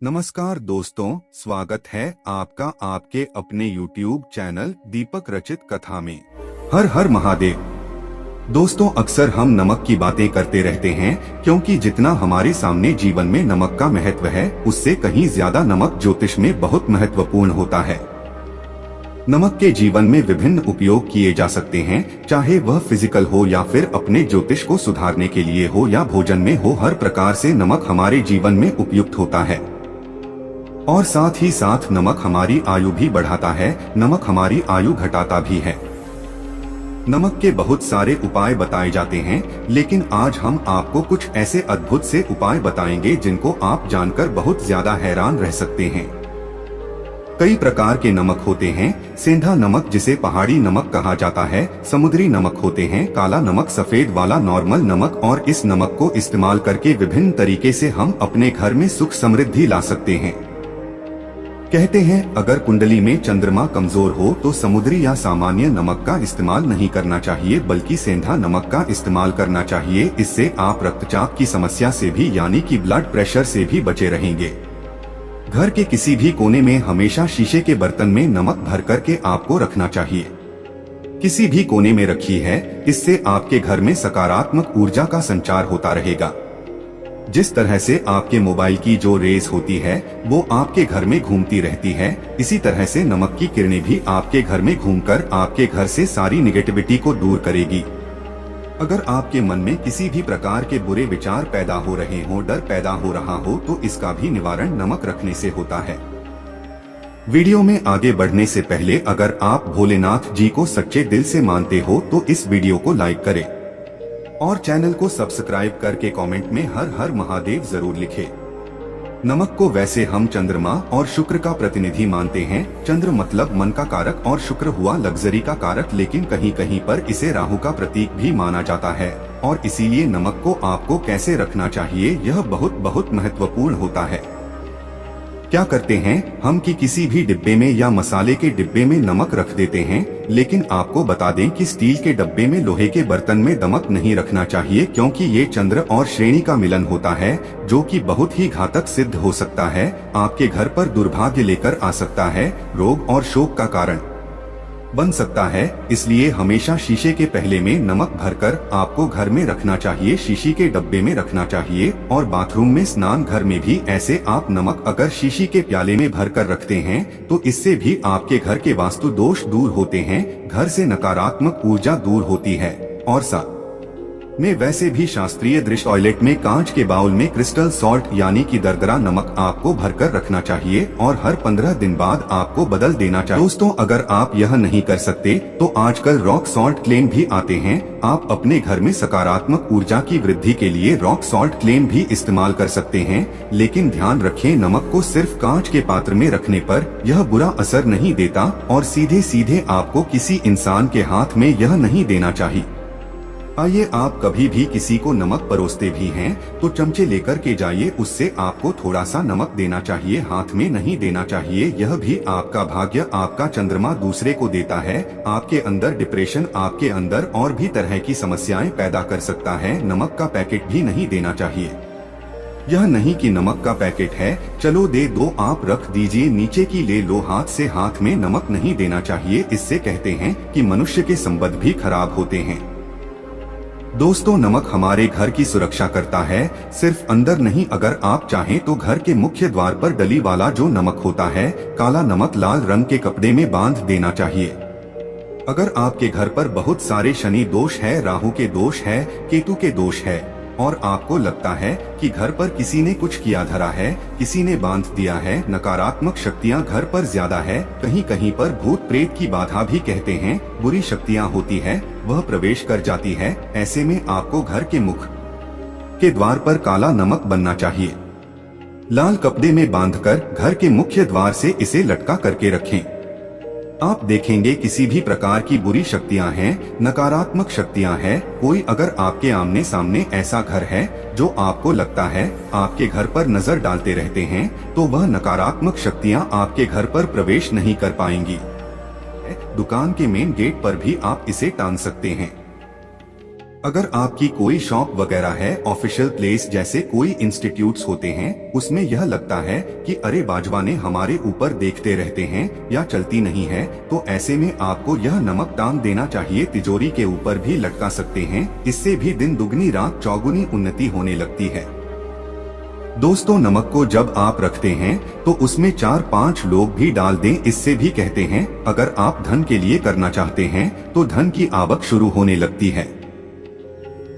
नमस्कार दोस्तों, स्वागत है आपका आपके अपने YouTube चैनल दीपक रचित कथा में। हर हर महादेव। दोस्तों, अक्सर हम नमक की बातें करते रहते हैं क्योंकि जितना हमारे सामने जीवन में नमक का महत्व है उससे कहीं ज्यादा नमक ज्योतिष में बहुत महत्वपूर्ण होता है। नमक के जीवन में विभिन्न उपयोग किए जा सकते हैं, चाहे वह फिजिकल हो या फिर अपने ज्योतिष को सुधारने के लिए हो या भोजन में हो। हर प्रकार से नमक हमारे जीवन में उपयुक्त होता है और साथ ही साथ नमक हमारी आयु भी बढ़ाता है, नमक हमारी आयु घटाता भी है। नमक के बहुत सारे उपाय बताए जाते हैं, लेकिन आज हम आपको कुछ ऐसे अद्भुत से उपाय बताएंगे जिनको आप जानकर बहुत ज्यादा हैरान रह सकते हैं। कई प्रकार के नमक होते हैं। सेंधा नमक जिसे पहाड़ी नमक कहा जाता है, समुद्री नमक होते हैं, काला नमक, सफेद वाला नॉर्मल नमक। और इस नमक को इस्तेमाल करके विभिन्न तरीके से हम अपने घर में सुख समृद्धि ला सकते हैं। कहते हैं अगर कुंडली में चंद्रमा कमजोर हो तो समुद्री या सामान्य नमक का इस्तेमाल नहीं करना चाहिए, बल्कि सेंधा नमक का इस्तेमाल करना चाहिए। इससे आप रक्तचाप की समस्या से भी यानी कि ब्लड प्रेशर से भी बचे रहेंगे। घर के किसी भी कोने में हमेशा शीशे के बर्तन में नमक भर करके आपको रखना चाहिए। किसी भी कोने में रखी है, इससे आपके घर में सकारात्मक ऊर्जा का संचार होता रहेगा। जिस तरह से आपके मोबाइल की जो रेस होती है वो आपके घर में घूमती रहती है, इसी तरह से नमक की किरणें भी आपके घर में घूमकर आपके घर से सारी निगेटिविटी को दूर करेगी। अगर आपके मन में किसी भी प्रकार के बुरे विचार पैदा हो रहे हो, डर पैदा हो रहा हो, तो इसका भी निवारण नमक रखने से होता है। वीडियो में आगे बढ़ने से पहले अगर आप भोलेनाथ जी को सच्चे दिल से मानते हो तो इस वीडियो को लाइक करें और चैनल को सब्सक्राइब करके कमेंट में हर हर महादेव जरूर लिखें। नमक को वैसे हम चंद्रमा और शुक्र का प्रतिनिधि मानते हैं। चंद्र मतलब मन का कारक और शुक्र हुआ लग्जरी का कारक, लेकिन कहीं कहीं पर इसे राहु का प्रतीक भी माना जाता है और इसीलिए नमक को आपको कैसे रखना चाहिए यह बहुत बहुत महत्वपूर्ण होता है। क्या करते हैं हम कि किसी भी डिब्बे में या मसाले के डिब्बे में नमक रख देते हैं, लेकिन आपको बता दें कि स्टील के डब्बे में, लोहे के बर्तन में नमक नहीं रखना चाहिए, क्योंकि ये चंद्र और श्रेणी का मिलन होता है जो कि बहुत ही घातक सिद्ध हो सकता है। आपके घर पर दुर्भाग्य लेकर आ सकता है, रोग और शोक का कारण बन सकता है। इसलिए हमेशा शीशे के पहले में नमक भरकर आपको घर में रखना चाहिए, शीशी के डब्बे में रखना चाहिए। और बाथरूम में, स्नान घर में भी ऐसे आप नमक अगर शीशी के प्याले में भरकर रखते हैं तो इससे भी आपके घर के वास्तु दोष दूर होते हैं, घर से नकारात्मक ऊर्जा दूर होती है। और साथ में वैसे भी शास्त्रीय दृष्टि टॉयलेट में कांच के बाउल में क्रिस्टल सॉल्ट यानी कि दरदरा नमक आपको भरकर रखना चाहिए और हर 15 दिन बाद आपको बदल देना चाहिए। दोस्तों, अगर आप यह नहीं कर सकते तो आजकल रॉक सॉल्ट क्लेम भी आते हैं। आप अपने घर में सकारात्मक ऊर्जा की वृद्धि के लिए रॉक सॉल्ट क्लेम भी इस्तेमाल कर सकते हैं, लेकिन ध्यान रखें नमक को सिर्फ कांच के पात्र में रखने पर यह बुरा असर नहीं देता और सीधे सीधे आपको किसी इंसान के हाथ में यह नहीं देना चाहिए। आइए, आप कभी भी किसी को नमक परोसते भी हैं तो चमचे लेकर के जाइए, उससे आपको थोड़ा सा नमक देना चाहिए, हाथ में नहीं देना चाहिए। यह भी आपका भाग्य, आपका चंद्रमा दूसरे को देता है। आपके अंदर डिप्रेशन, आपके अंदर और भी तरह की समस्याएं पैदा कर सकता है। नमक का पैकेट भी नहीं देना चाहिए। यह नहीं कि नमक का पैकेट है, चलो दे दो, आप रख दीजिए, नीचे की ले लो, हाथ से हाथ में नमक नहीं देना चाहिए। इससे कहते हैं कि मनुष्य के संबंध भी खराब होते हैं। दोस्तों, नमक हमारे घर की सुरक्षा करता है, सिर्फ अंदर नहीं। अगर आप चाहें तो घर के मुख्य द्वार पर डली वाला जो नमक होता है, काला नमक, लाल रंग के कपड़े में बांध देना चाहिए। अगर आपके घर पर बहुत सारे शनि दोष है, राहु के दोष है, केतु के दोष है और आपको लगता है कि घर पर किसी ने कुछ किया धरा है, किसी ने बांध दिया है, नकारात्मक शक्तियां घर पर ज्यादा है, कहीं कहीं पर भूत प्रेत की बाधा भी कहते हैं, बुरी शक्तियां होती है, वह प्रवेश कर जाती है, ऐसे में आपको घर के मुख के द्वार पर काला नमक बनना चाहिए। लाल कपड़े में बांधकर घर के मुख्य द्वार से इसे लटका करके रखें। आप देखेंगे किसी भी प्रकार की बुरी शक्तियां हैं, नकारात्मक शक्तियां हैं, कोई अगर आपके आमने सामने ऐसा घर है जो आपको लगता है आपके घर पर नजर डालते रहते हैं, तो वह नकारात्मक शक्तियां आपके घर पर प्रवेश नहीं कर पाएंगी। दुकान के मेन गेट पर भी आप इसे टांग सकते हैं। अगर आपकी कोई शॉप वगैरह है, ऑफिशियल प्लेस जैसे कोई इंस्टीट्यूट्स होते हैं, उसमें यह लगता है कि अरे बाजवा ने हमारे ऊपर देखते रहते हैं या चलती नहीं है, तो ऐसे में आपको यह नमक टांग देना चाहिए, तिजोरी के ऊपर भी लटका सकते हैं। इससे भी दिन दुगनी रात चौगुनी उन्नति होने लगती है। दोस्तों, नमक को जब आप रखते हैं तो उसमें 4-5 लोग भी डाल दें। इससे भी कहते हैं अगर आप धन के लिए करना चाहते हैं तो धन की आवक शुरू होने लगती है।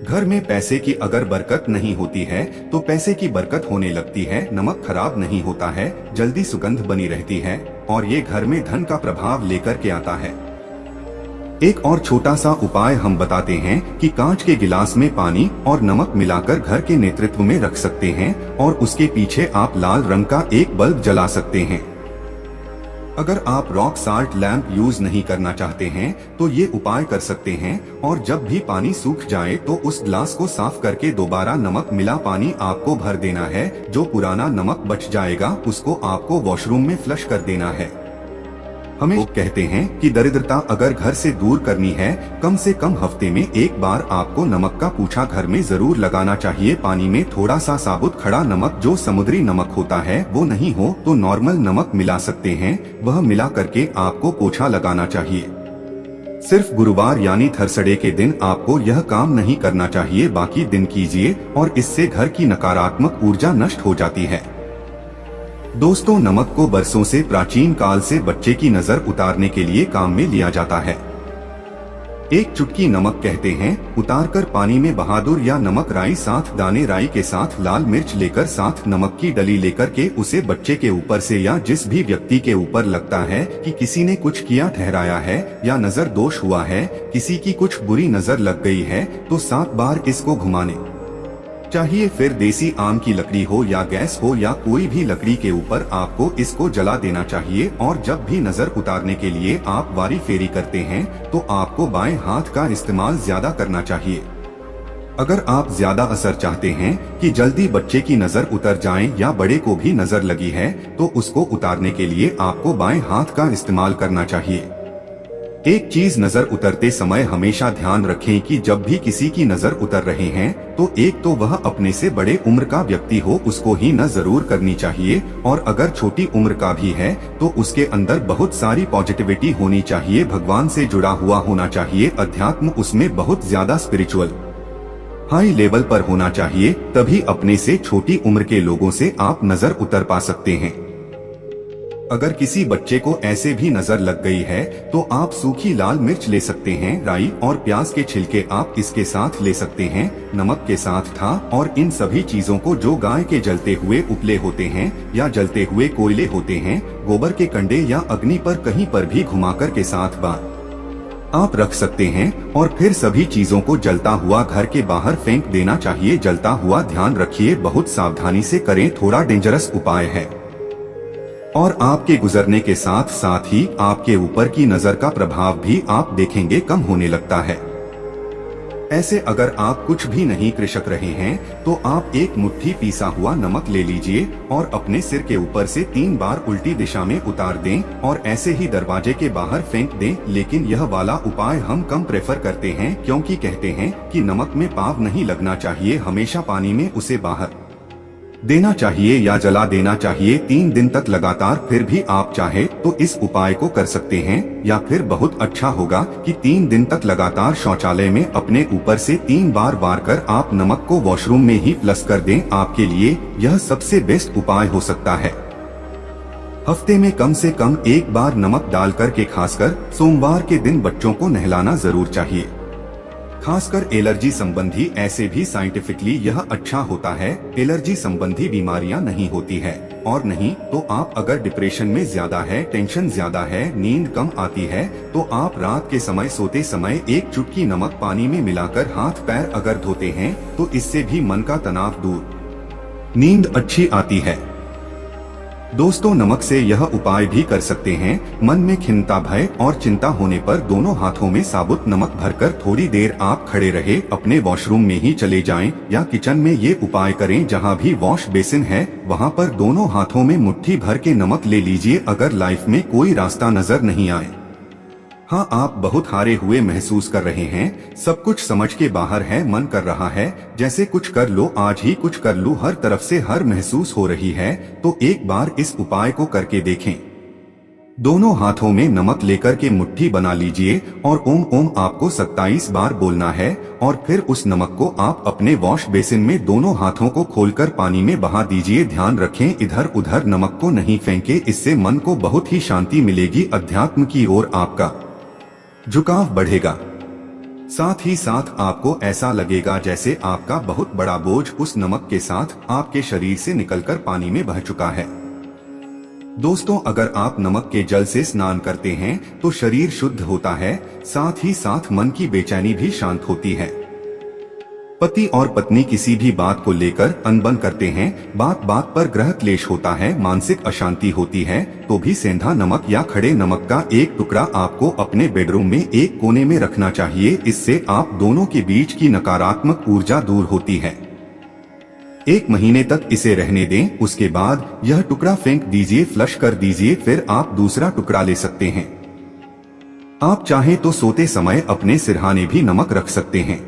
घर में पैसे की अगर बरकत नहीं होती है तो पैसे की बरकत होने लगती है। नमक खराब नहीं होता है, जल्दी सुगंध बनी रहती है और ये घर में धन का प्रभाव लेकर के आता है। एक और छोटा सा उपाय हम बताते हैं कि कांच के गिलास में पानी और नमक मिलाकर घर के नेतृत्व में रख सकते हैं और उसके पीछे आप लाल रंग का एक बल्ब जला सकते हैं। अगर आप रॉक साल्ट लैंप यूज नहीं करना चाहते हैं तो ये उपाय कर सकते हैं और जब भी पानी सूख जाए तो उस ग्लास को साफ करके दोबारा नमक मिला पानी आपको भर देना है। जो पुराना नमक बच जाएगा उसको आपको वॉशरूम में फ्लश कर देना है। हमें लोग कहते हैं कि दरिद्रता अगर घर से दूर करनी है, कम से कम हफ्ते में एक बार आपको नमक का पूछा घर में जरूर लगाना चाहिए। पानी में थोड़ा सा साबुत खड़ा नमक, जो समुद्री नमक होता है, वो नहीं हो तो नॉर्मल नमक मिला सकते हैं। वह मिला करके आपको पोछा लगाना चाहिए। सिर्फ गुरुवार यानी थर्सडे के दिन आपको यह काम नहीं करना चाहिए, बाकी दिन कीजिए और इससे घर की नकारात्मक ऊर्जा नष्ट हो जाती है। दोस्तों, नमक को बरसों से प्राचीन काल से बच्चे की नजर उतारने के लिए काम में लिया जाता है। एक चुटकी नमक कहते हैं, उतारकर पानी में बहादुर या नमक राई, 7 दाने राई के साथ लाल मिर्च लेकर 7 नमक की डली लेकर के उसे बच्चे के ऊपर से या जिस भी व्यक्ति के ऊपर लगता है कि किसी ने कुछ किया ठहराया है या नजर दोष हुआ है, किसी की कुछ बुरी नजर लग गई है, तो 7 बार इसको घुमाने चाहिए। फिर देसी आम की लकड़ी हो या गैस हो या कोई भी लकड़ी के ऊपर आपको इसको जला देना चाहिए और जब भी नजर उतारने के लिए आप वारी फेरी करते हैं तो आपको बाएं हाथ का इस्तेमाल ज्यादा करना चाहिए। अगर आप ज्यादा असर चाहते हैं कि जल्दी बच्चे की नजर उतर जाए या बड़े को भी नजर लगी है तो उसको उतारने के लिए आपको बाएं हाथ का इस्तेमाल करना चाहिए। एक चीज नजर उतरते समय हमेशा ध्यान रखें कि जब भी किसी की नजर उतर रहे हैं तो एक तो वह अपने से बड़े उम्र का व्यक्ति हो, उसको ही न जरूर करनी चाहिए, और अगर छोटी उम्र का भी है तो उसके अंदर बहुत सारी पॉजिटिविटी होनी चाहिए, भगवान से जुड़ा हुआ होना चाहिए, अध्यात्म उसमें बहुत ज्यादा स्पिरिचुअल हाई लेवल पर होना चाहिए। तभी अपने से छोटी उम्र के लोगों से आप नजर उतर पा सकते हैं। अगर किसी बच्चे को ऐसे भी नजर लग गई है तो आप सूखी लाल मिर्च ले सकते हैं, राई और प्याज के छिलके आप इसके साथ ले सकते हैं, नमक के साथ था, और इन सभी चीजों को जो गाय के जलते हुए उपले होते हैं या जलते हुए कोयले होते हैं, गोबर के कंडे या अग्नि पर कहीं पर भी घुमाकर के साथ बार आप रख सकते हैं और फिर सभी चीजों को जलता हुआ घर के बाहर फेंक देना चाहिए। जलता हुआ ध्यान रखिए, बहुत सावधानी से करें, थोड़ा डेंजरस उपाय है और आपके गुजरने के साथ साथ ही आपके ऊपर की नजर का प्रभाव भी आप देखेंगे कम होने लगता है। ऐसे अगर आप कुछ भी नहीं कृषक रहे हैं तो आप एक मुट्ठी पीसा हुआ नमक ले लीजिए और अपने सिर के ऊपर से 3 बार उल्टी दिशा में उतार दें और ऐसे ही दरवाजे के बाहर फेंक दें। लेकिन यह वाला उपाय हम कम प्रेफर करते हैं क्योंकि कहते हैं कि नमक में पाव नहीं लगना चाहिए, हमेशा पानी में उसे बाहर देना चाहिए या जला देना चाहिए 3 दिन तक लगातार। फिर भी आप चाहे तो इस उपाय को कर सकते हैं, या फिर बहुत अच्छा होगा कि 3 दिन तक लगातार शौचालय में अपने ऊपर से 3 बार वार कर आप नमक को वॉशरूम में ही प्लस कर दें। आपके लिए यह सबसे बेस्ट उपाय हो सकता है। हफ्ते में कम से कम 1 बार नमक डालकर के खासकर सोमवार के दिन बच्चों को नहलाना जरूर चाहिए। खासकर एलर्जी संबंधी, ऐसे भी साइंटिफिकली यह अच्छा होता है, एलर्जी संबंधी बीमारियां नहीं होती है। और नहीं तो आप अगर डिप्रेशन में ज्यादा है, टेंशन ज्यादा है, नींद कम आती है, तो आप रात के समय सोते समय 1 चुटकी नमक पानी में मिलाकर हाथ पैर अगर धोते हैं तो इससे भी मन का तनाव दूर, नींद अच्छी आती है। दोस्तों, नमक से यह उपाय भी कर सकते हैं, मन में खिन्नता, भय और चिंता होने पर दोनों हाथों में साबुत नमक भरकर थोड़ी देर आप खड़े रहे, अपने वॉशरूम में ही चले जाएं या किचन में ये उपाय करें। जहां भी वॉश बेसिन है वहां पर दोनों हाथों में मुट्ठी भर के नमक ले लीजिए। अगर लाइफ में कोई रास्ता नजर नहीं आए, हाँ, आप बहुत हारे हुए महसूस कर रहे हैं, सब कुछ समझ के बाहर है, मन कर रहा है जैसे कुछ कर लो, आज ही कुछ कर लूं, हर तरफ से हर महसूस हो रही है। तो एक बार इस उपाय को करके देखें। दोनों हाथों में नमक लेकर के मुट्ठी बना लीजिए और ओम ओम आपको 27 बार बोलना है और फिर उस नमक को आप अपने वॉश बेसिन में दोनों हाथों को खोलकर पानी में बहा दीजिए। ध्यान रखें, इधर उधर नमक को नहीं फेंके, इससे मन को बहुत ही शांति मिलेगी, अध्यात्म की ओर आपका झुकाव बढ़ेगा। साथ ही साथ आपको ऐसा लगेगा जैसे आपका बहुत बड़ा बोझ उस नमक के साथ आपके शरीर से निकलकर पानी में बह चुका है। दोस्तों, अगर आप नमक के जल से स्नान करते हैं तो शरीर शुद्ध होता है, साथ ही साथ मन की बेचैनी भी शांत होती है। पति और पत्नी किसी भी बात को लेकर अनबन करते हैं, बात बात पर ग्रह क्लेश होता है, मानसिक अशांति होती है, तो भी सेंधा नमक या खड़े नमक का एक टुकड़ा आपको अपने बेडरूम में एक कोने में रखना चाहिए। इससे आप दोनों के बीच की नकारात्मक ऊर्जा दूर होती है। 1 महीने तक इसे रहने दें, उसके बाद यह टुकड़ा फेंक दीजिए, फ्लश कर दीजिए, फिर आप दूसरा टुकड़ा ले सकते हैं। आप चाहें तो सोते समय अपने सिरहाने भी नमक रख सकते हैं।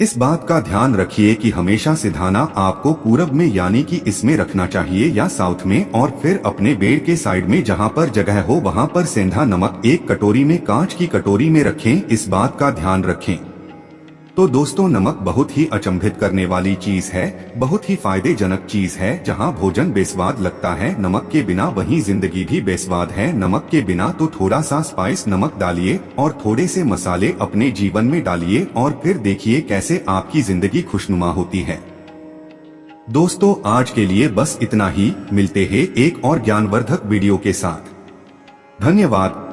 इस बात का ध्यान रखिए कि हमेशा सिरहाना आपको पूरब में यानी कि इसमें रखना चाहिए या साउथ में, और फिर अपने बेड के साइड में जहां पर जगह हो वहां पर सेंधा नमक एक कटोरी में, कांच की कटोरी में रखें। इस बात का ध्यान रखें। तो दोस्तों, नमक बहुत ही अचंभित करने वाली चीज है, बहुत ही फायदेजनक चीज है। जहां भोजन बेस्वाद लगता है नमक के बिना, वहीं जिंदगी भी बेस्वाद है नमक के बिना। तो थोड़ा सा स्पाइस नमक डालिए और थोड़े से मसाले अपने जीवन में डालिए और फिर देखिए कैसे आपकी जिंदगी खुशनुमा होती है। दोस्तों, आज के लिए बस इतना ही, मिलते हैं एक और ज्ञानवर्धक वीडियो के साथ। धन्यवाद।